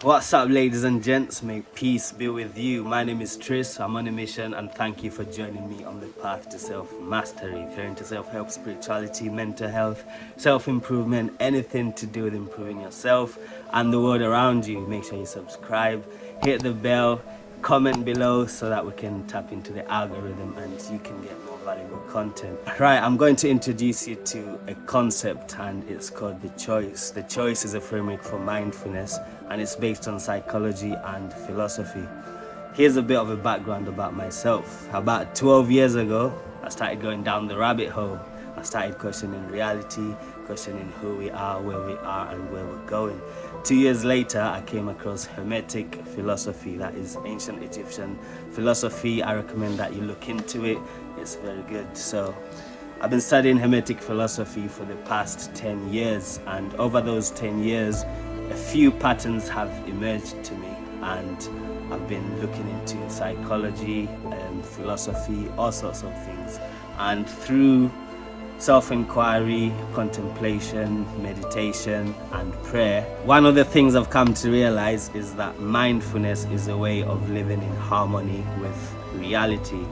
What's up, ladies and gents? May peace be with you. My name is Tris. I'm on a mission, and thank you for joining me on the path to self-mastery. If you're into self-help, spirituality, mental health, self-improvement, anything to do with improving yourself and the world around you, make sure you subscribe, hit the bell, comment below so that we can tap into the algorithm and you can get more valuable content. Right, I'm going to introduce you to a concept, and it's called the choice. The choice is a framework for mindfulness, and it's based on psychology and philosophy. Here's a bit of a background about myself. About 12 years ago, I started going down the rabbit hole. I started questioning reality, questioning who we are, where we are, and where we're going. 2 years later, I came across Hermetic philosophy, that is ancient Egyptian philosophy. I recommend that you look into it. It's very good. So I've been studying Hermetic philosophy for the past 10 years, and over those 10 years, a few patterns have emerged to me, and I've been looking into psychology, philosophy, all sorts of things. And through self-inquiry, contemplation, meditation, and prayer, one of the things I've come to realize is that mindfulness is a way of living in harmony with reality.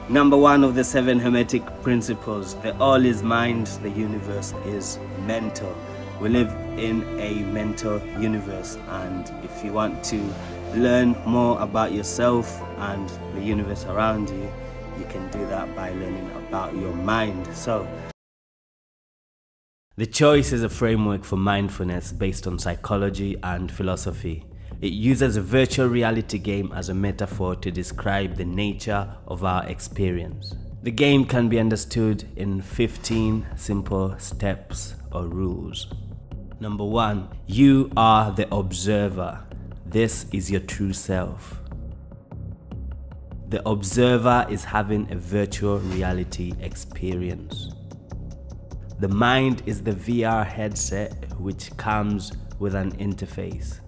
Number one of the 7 Hermetic principles, the all is mind, the universe is mental. We live in a mental universe, and if you want to learn more about yourself and the universe around you, you can do that by learning about your mind. So, the choice is a framework for mindfulness based on psychology and philosophy. It uses a virtual reality game as a metaphor to describe the nature of our experience. The game can be understood in 15 simple steps or rules. Number 1, you are the observer. This is your true self. The observer is having a virtual reality experience. The mind is the VR headset which comes with an interface.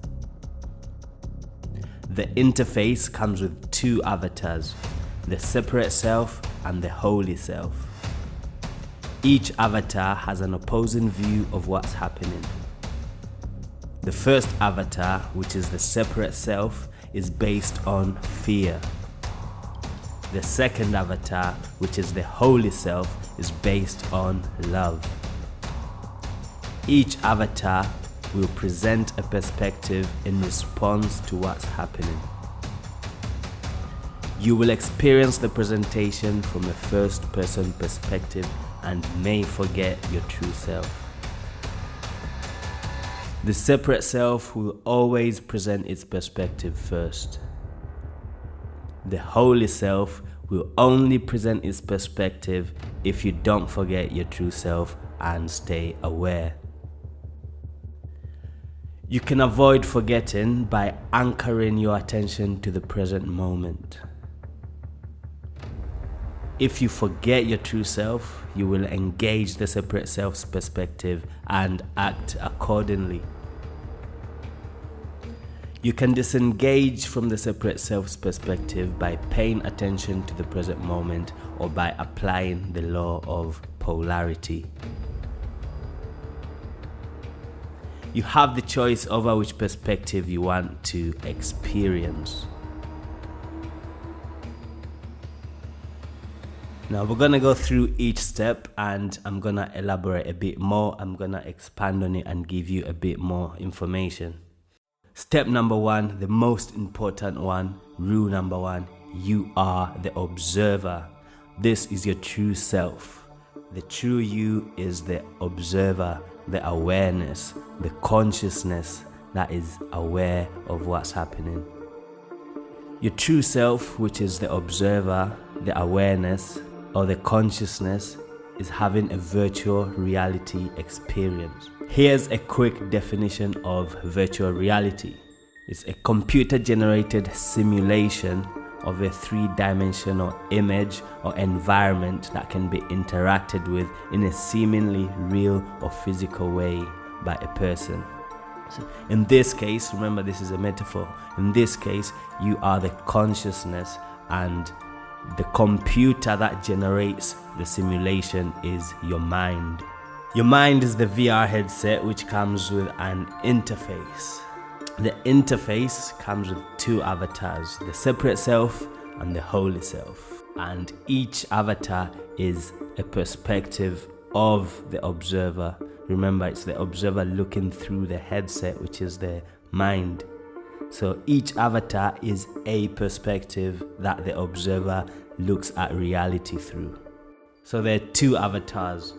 The interface comes with 2 avatars, the separate self and the holy self. Each avatar has an opposing view of what's happening. The first avatar, which is the separate self, is based on fear. The second avatar, which is the holy self, is based on love. Each avatar will present a perspective in response to what's happening. You will experience the presentation from a first-person perspective and may forget your true self. The separate self will always present its perspective first. The holy self will only present its perspective if you don't forget your true self and stay aware. You can avoid forgetting by anchoring your attention to the present moment. If you forget your true self, you will engage the separate self's perspective and act accordingly. You can disengage from the separate self's perspective by paying attention to the present moment or by applying the law of polarity. You have the choice over which perspective you want to experience. Now we're gonna go through each step, and I'm gonna elaborate a bit more. I'm gonna expand on it and give you a bit more information. Step number 1, the most important one, rule number 1, you are the observer. This is your true self. The true you is the observer, the awareness, the consciousness that is aware of what's happening. Your true self, which is the observer, the awareness, or the consciousness, is having a virtual reality experience. Here's a quick definition of virtual reality. It's a computer-generated simulation of a 3-dimensional image or environment that can be interacted with in a seemingly real or physical way by a person. So in this case, remember this is a metaphor, in this case you are the consciousness, and the computer that generates the simulation is your mind. Your mind is the VR headset which comes with an interface. The interface comes with two avatars, the separate self and the holy self. And each avatar is a perspective of the observer. Remember, it's the observer looking through the headset, which is the mind. So each avatar is a perspective that the observer looks at reality through. So there are two avatars,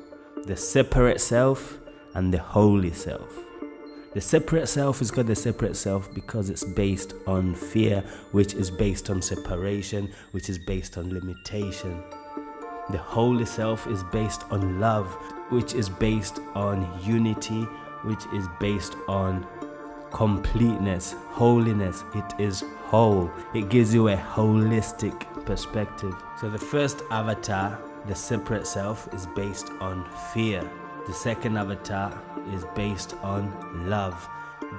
the separate self and the holy self. The separate self is called the separate self because it's based on fear, which is based on separation, which is based on limitation. The holy self is based on love, which is based on unity, which is based on completeness, holiness. It is whole. It gives you a holistic perspective. So the first avatar, the separate self, is based on fear. The second avatar is based on love.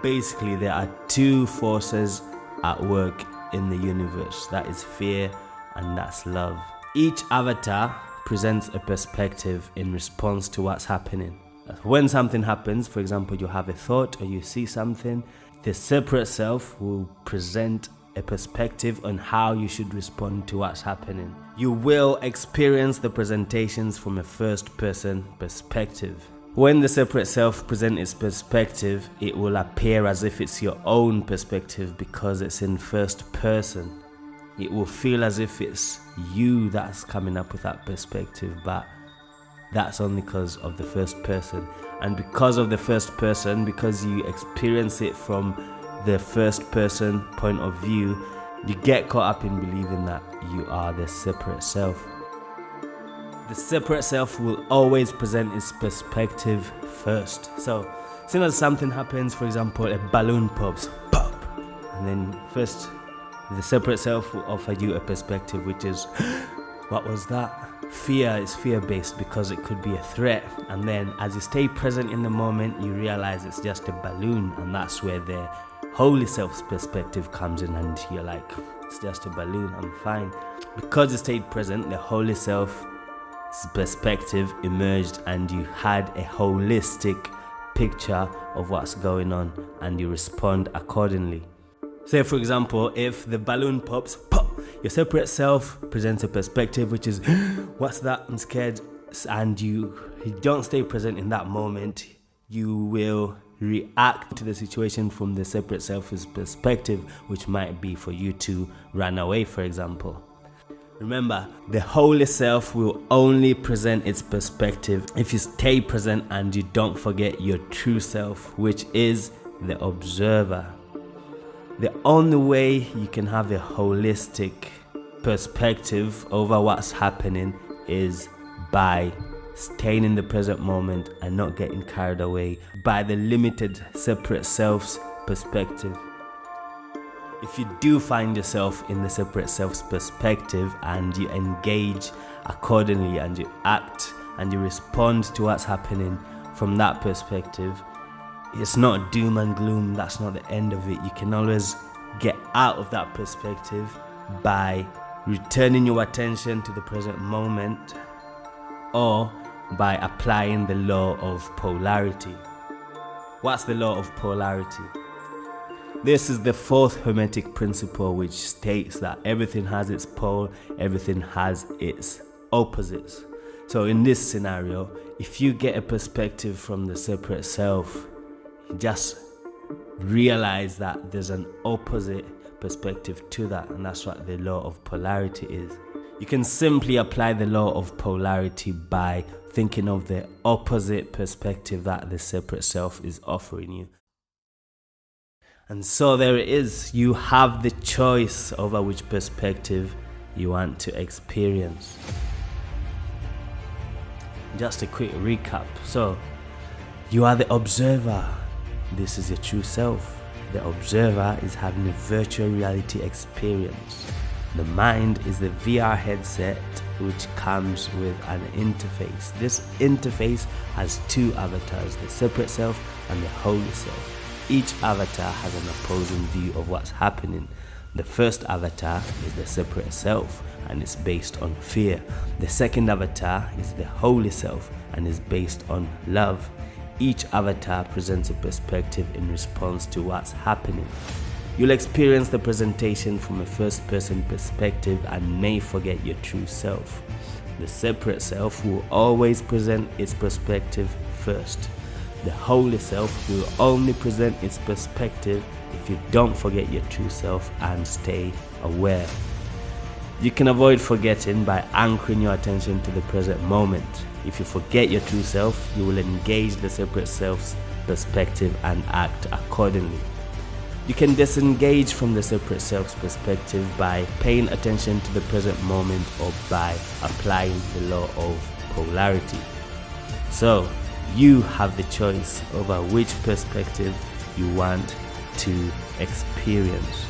Basically, there are two forces at work in the universe. That is fear and that's love. Each avatar presents a perspective in response to what's happening. When something happens, for example, you have a thought or you see something, the separate self will present a perspective on how you should respond to what's happening. You will experience the presentations from a first person perspective. When the separate self presents its perspective, it will appear as if it's your own perspective because it's in first person. It will feel as if it's you that's coming up with that perspective, but that's only because of the first person. And because of the first person, because you experience it from the first person point of view, you get caught up in believing that you are the separate self. The separate self will always present its perspective first. So, as soon as something happens, for example, a balloon pops, pop, and then first, the separate self will offer you a perspective which is, what was that? Fear is fear-based because it could be a threat. And then as you stay present in the moment, you realize it's just a balloon, and that's where the holy self's perspective comes in, and you're like, it's just a balloon, I'm fine. Because you stayed present, the holy self's perspective emerged and you had a holistic picture of what's going on and you respond accordingly. Say, for example, if the balloon pops, pop, your separate self presents a perspective which is, what's that? I'm scared. And you don't stay present in that moment. You will react to the situation from the separate self's perspective, which might be for you to run away, for example. Remember, the holy self will only present its perspective if you stay present and you don't forget your true self, which is the observer. The only way you can have a holistic perspective over what's happening is by staying in the present moment and not getting carried away by the limited separate self's perspective. If you do find yourself in the separate self's perspective and you engage accordingly and you act and you respond to what's happening from that perspective, it's not doom and gloom. That's not the end of it. You can always get out of that perspective by returning your attention to the present moment or by applying the law of polarity. What's the law of polarity? This is the fourth Hermetic principle, which states that everything has its pole, everything has its opposites. So in this scenario, if you get a perspective from the separate self, just realize that there's an opposite perspective to that, and that's what the law of polarity is. You can simply apply the law of polarity by thinking of the opposite perspective that the separate self is offering you. And so there it is. You have the choice over which perspective you want to experience. Just a quick recap. So, you are the observer. This is your true self. The observer is having a virtual reality experience. The mind is the VR headset which comes with an interface. This interface has two avatars, the separate self and the holy self. Each avatar has an opposing view of what's happening. The first avatar is the separate self and it's based on fear. The second avatar is the holy self and is based on love. Each avatar presents a perspective in response to what's happening. You'll experience the presentation from a first-person perspective and may forget your true self. The separate self will always present its perspective first. The holy self will only present its perspective if you don't forget your true self and stay aware. You can avoid forgetting by anchoring your attention to the present moment. If you forget your true self, you will engage the separate self's perspective and act accordingly. You can disengage from the separate self's perspective by paying attention to the present moment or by applying the law of polarity. So, you have the choice over which perspective you want to experience.